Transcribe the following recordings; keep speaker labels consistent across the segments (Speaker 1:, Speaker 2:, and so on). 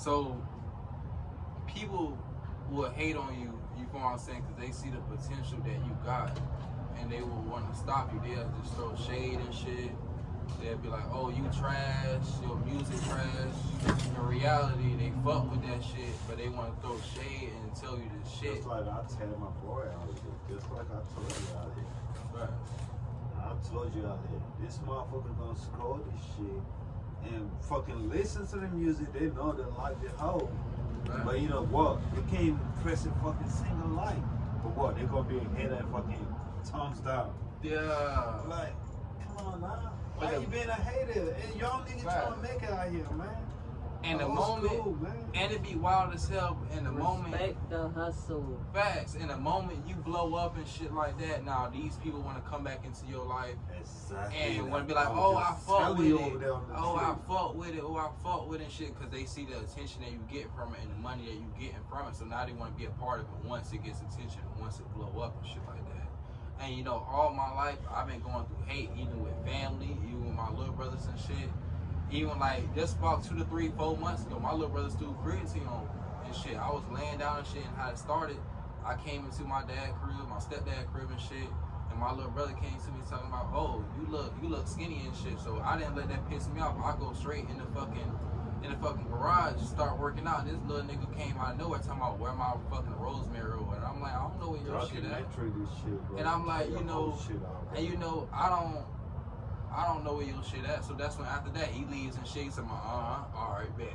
Speaker 1: So people will hate on you, you feel what I'm saying, because they see the potential that you got, and they will want to stop you. They'll just throw shade and shit. They'll be like, oh, you trash, your music trash. In reality, they fuck with that shit, but they want to throw shade and tell you this shit.
Speaker 2: Just like I tell my boy out here, just like I told you out here.
Speaker 1: Right.
Speaker 2: I told you out here, this motherfucker gonna score this shit and fucking listen to the music. They know they like the hoe. Right. But you know what? They can't even press a fucking single like. But what? They gonna be a hater and fucking thumbs down.
Speaker 1: Yeah.
Speaker 2: Like, come on now. Why you being a hater? And y'all niggas trying to make it out here, man.
Speaker 1: And the moment, and it be wild as hell. In the moment,
Speaker 3: respect the hustle.
Speaker 1: Facts. In the moment you blow up and shit like that, now these people want to come back into your life.
Speaker 2: Exactly.
Speaker 1: And want to be like, oh, I fuck with it. Oh, I fuck with it. Oh, I fuck with it and shit, because they see the attention that you get from it and the money that you getting from it. So now they want to be a part of it once it gets attention, once it blow up and shit like that. And you know, all my life I've been going through hate, even with family, even with my little brothers and shit. Even like just about 2 to 3, 4 months ago, my little brother threw creatine on and shit. I was laying down and shit, and how it started, I came into my dad's crib, my stepdad crib and shit, and my little brother came to me talking about, oh, you look skinny and shit. So I didn't let that piss me off. I go straight in the fucking garage, start working out. This little nigga came out of nowhere talking about where my fucking rosemary or whatever. I'm like, I don't know where your shit at. And I'm like, you know, and you know, I don't know where your shit at. So that's when after that he leaves and shit. He said, alright, bet.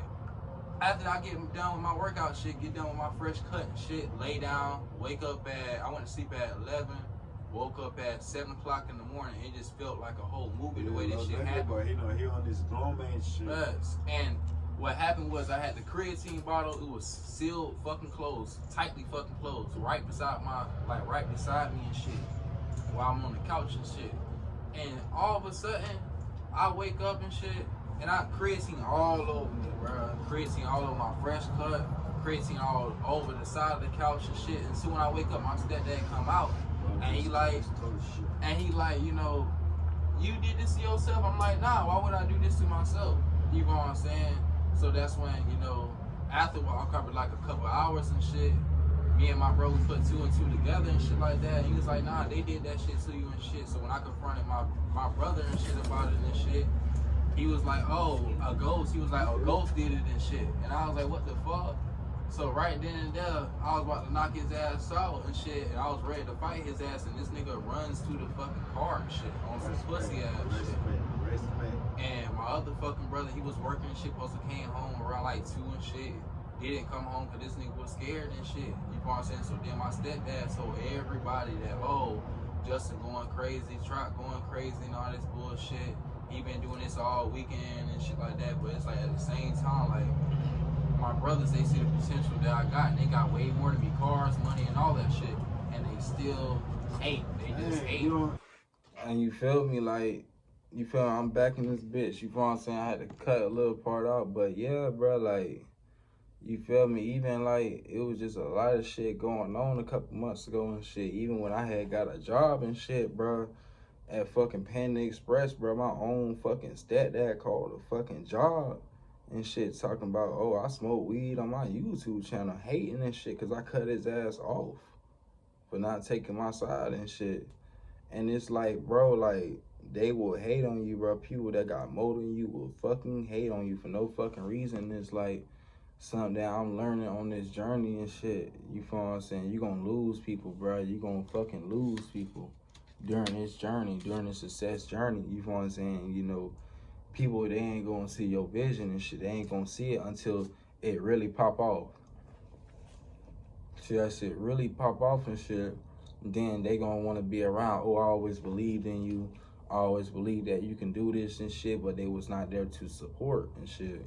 Speaker 1: After I get done with my workout shit, get done with my fresh cut and shit, lay down, wake up I went to sleep at 11, woke up at 7 o'clock in the morning. It just felt like a whole movie, the way this shit happened.
Speaker 2: But he on this grown man shit.
Speaker 1: Yes. And what happened was I had the creatine bottle. It was sealed fucking closed, tightly fucking closed, right beside me and shit, while I'm on the couch and shit. And all of a sudden, I wake up and shit, and I creatine all over me, bro. Creatine all over my fresh cut, creatine all over the side of the couch and shit. And so when I wake up, my stepdad come out, and he like, you know, you did this to yourself? I'm like, nah, why would I do this to myself? You know what I'm saying? So that's when, you know, after I covered like a couple hours and shit, me and my bro, we put 2 and 2 together and shit like that. He was like, nah, they did that shit to you and shit. So when I confronted my brother and shit about it and shit, he was like, oh, a ghost. He was like, a ghost did it and shit. And I was like, what the fuck? So right then and there, I was about to knock his ass out and shit. And I was ready to fight his ass. And this nigga runs to the fucking car and shit on some pussy ass shit. And my other fucking brother, he was working and shit, supposed to came home around like 2 and shit. He didn't come home because this nigga was scared and shit. You know what I'm saying? So then my stepdad told everybody that, oh, Justin going crazy, Trap going crazy and all this bullshit. He been doing this all weekend and shit like that. But it's like at the same time, like, my brothers, they see the potential that I got, and they got way more than me, cars, money, and all that shit. And they still hate. They just hate.
Speaker 4: And you feel me? Like, you feel I'm back in this bitch. You feel what I'm saying? I had to cut a little part out. But yeah, bro, like, you feel me? Even like, it was just a lot of shit going on a couple months ago and shit. Even when I had got a job and shit, bro, at fucking Panda Express, bro, my own fucking stepdad called a fucking job and shit, talking about, oh, I smoke weed on my YouTube channel, hating and shit, because I cut his ass off for not taking my side and shit. And it's like, bro, like, they will hate on you, bro. People that got more than you will fucking hate on you for no fucking reason. It's like something that I'm learning on this journey and shit. You feel what I'm saying? You gonna lose people, bro. You gonna fucking lose people during this journey, during this success journey. You feel what I'm saying? You know, people, they ain't gonna see your vision and shit. They ain't gonna see it until it really pop off. See that shit really pop off and shit, then they gonna wanna be around. Oh, I always believed in you. I always believed that you can do this and shit, but they was not there to support and shit.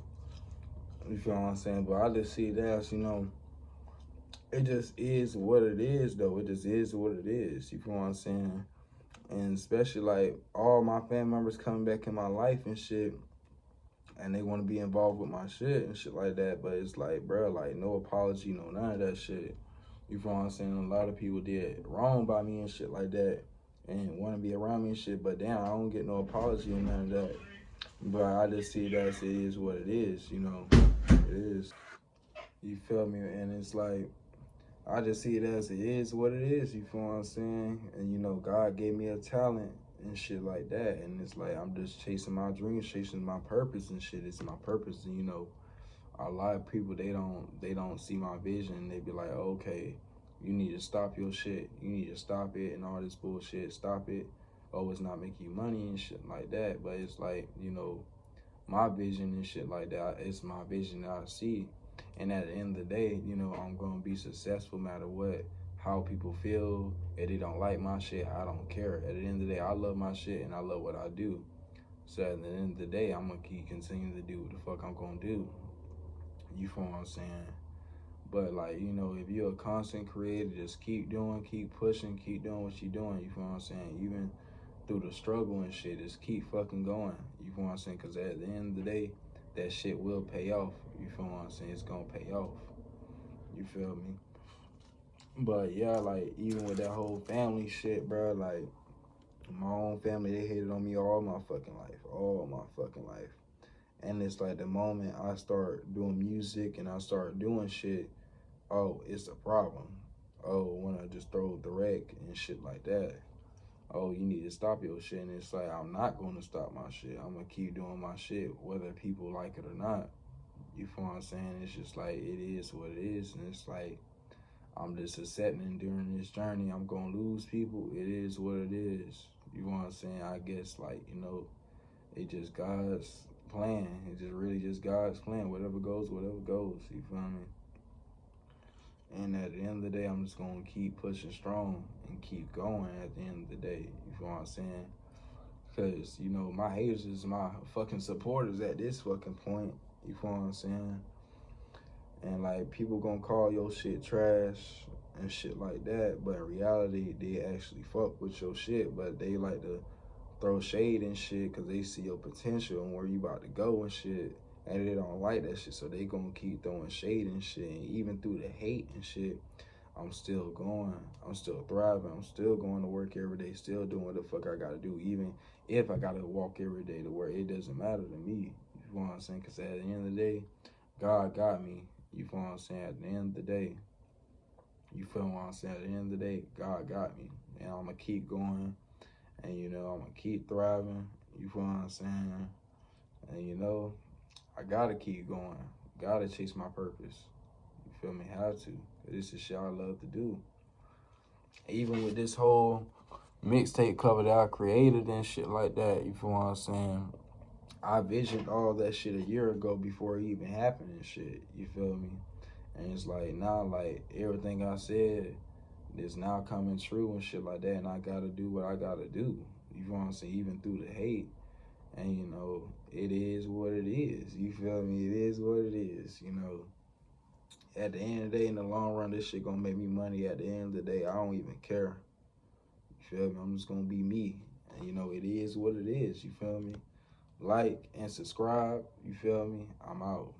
Speaker 4: You feel what I'm saying? But I just see that as, you know, it just is what it is, though. It just is what it is. You feel what I'm saying? And especially, like, all my family members coming back in my life and shit, and they want to be involved with my shit and shit like that. But it's like, bro, like, no apology, no none of that shit. You feel what I'm saying? A lot of people did wrong by me and shit like that and want to be around me and shit. But damn, I don't get no apology and none of that. But I just see that it is what it is, you know. It is. You feel me? And it's like, I just see it as it is what it is, you feel what I'm saying? And you know, God gave me a talent and shit like that. And it's like, I'm just chasing my dreams, chasing my purpose and shit. It's my purpose. And you know, a lot of people, they don't see my vision. They be like, okay, you need to stop your shit. You need to stop it and all this bullshit. Stop it. Oh, it's not making you money and shit like that. But it's like, you know, my vision and shit like that, it's my vision that I see. And at the end of the day, you know, I'm gonna be successful no matter what, how people feel. If they don't like my shit, I don't care. At the end of the day, I love my shit and I love what I do. So at the end of the day, I'm gonna keep continuing to do what the fuck I'm gonna do. You feel what I'm saying? But like, you know, if you're a constant creator, just keep doing, keep pushing, keep doing what you're doing. You feel what I'm saying? Even through the struggle and shit, just keep fucking going. You feel what I'm saying? Because at the end of the day, that shit will pay off. You feel what I'm saying? It's gonna pay off. You feel me? But yeah, like, even with that whole family shit, bro, like, my own family, they hated on me all my fucking life. And it's like the moment I start doing music and I start doing shit, oh, it's a problem. Oh, when I just throw direct and shit like that. Oh, you need to stop your shit. And it's like, I'm not going to stop my shit. I'm going to keep doing my shit, whether people like it or not. You feel what I'm saying? It's just like, it is what it is. And it's like, I'm just accepting during this journey, I'm going to lose people. It is what it is. You know what I'm saying? I guess, like, you know, it just God's plan. It's just really just God's plan. Whatever goes, you feel me? And at the end of the day, I'm just gonna keep pushing strong and keep going at the end of the day. You feel what I'm saying? Because, you know, my haters is my fucking supporters at this fucking point. You feel what I'm saying? And like, people gonna call your shit trash and shit like that, but in reality, they actually fuck with your shit, but they like to throw shade and shit because they see your potential and where you about to go and shit, and they don't like that shit, so they gonna keep throwing shade and shit. And even through the hate and shit, I'm still going, I'm still thriving, I'm still going to work every day, still doing what the fuck I gotta do, even if I gotta walk every day to work. It doesn't matter to me. You feel what I'm saying? Because at the end of the day, God got me. You feel what I'm saying? At the end of the day, you feel what I'm saying? At the end of the day, God got me, and I'm gonna keep going. And, you know, I'm going to keep thriving. You feel what I'm saying? And, you know, I got to keep going. Got to chase my purpose. You feel me? Have to. This is shit I love to do. Even with this whole mixtape cover that I created and shit like that, you feel what I'm saying? I visioned all that shit a year ago before it even happened and shit. You feel me? And it's like, now, like, everything I said is now coming true and shit like that, and I gotta do what I gotta do. You feel what I'm saying? Even through the hate. And, you know, it is what it is. You feel me? It is what it is, you know. At the end of the day, in the long run, this shit gonna make me money. At the end of the day, I don't even care. You feel me? I'm just gonna be me. And, you know, it is what it is. You feel me? Like and subscribe. You feel me? I'm out.